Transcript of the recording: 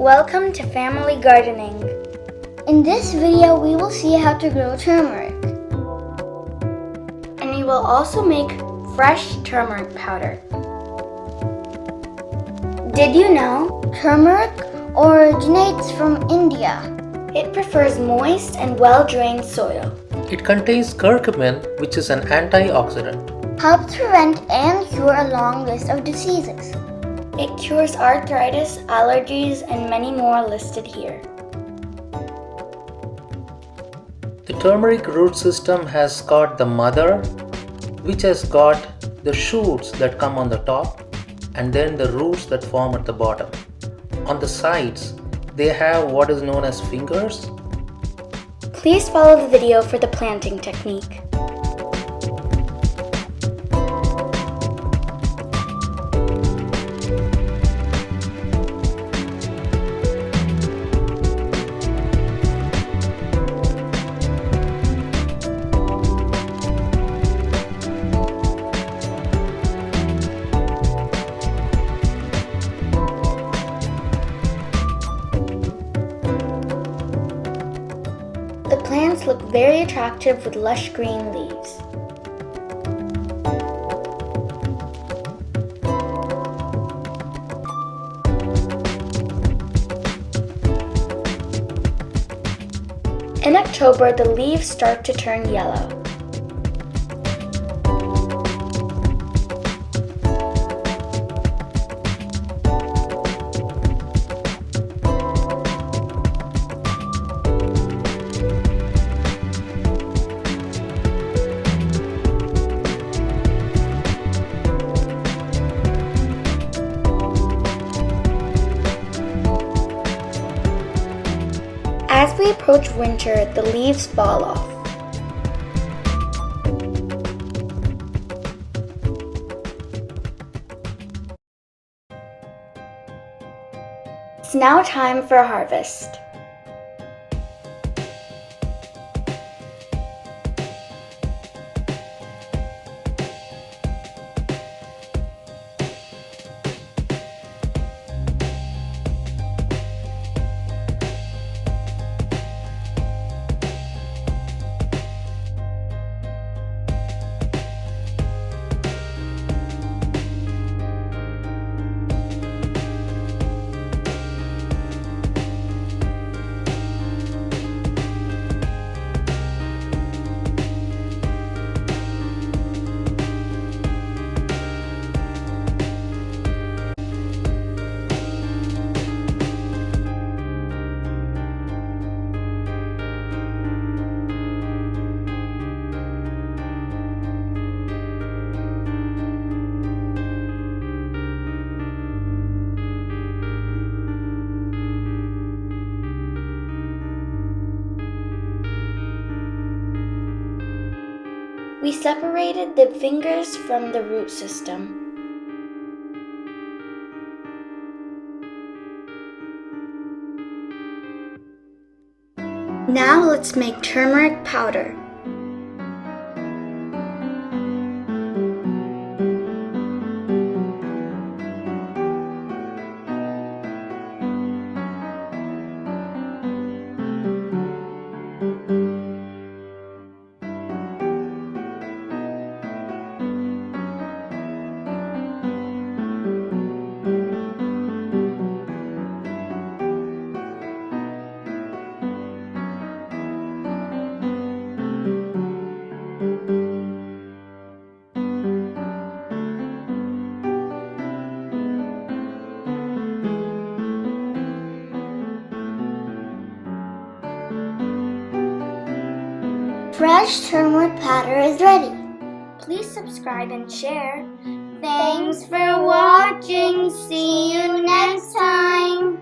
Welcome to Family Gardening. In this video, we will see how to grow turmeric. And we will also make fresh turmeric powder. Did you know turmeric originates from India? It prefers moist and well-drained soil. It contains curcumin, which is an antioxidant. Helps prevent and cure a long list of diseases. It cures arthritis, allergies, and many more listed here. The turmeric root system has got the mother, which has got the shoots that come on the top, and then the roots that form at the bottom. On the sides, they have what is known as fingers. Please follow the video for the planting technique. The plants look very attractive with lush green leaves. In October, the leaves start to turn yellow. As we approach winter, the leaves fall off. It's now time for harvest. We separated the fingers from the root system. Now let's make turmeric powder. Fresh turmeric powder is ready. Please subscribe and share. Thanks for watching. See you next time.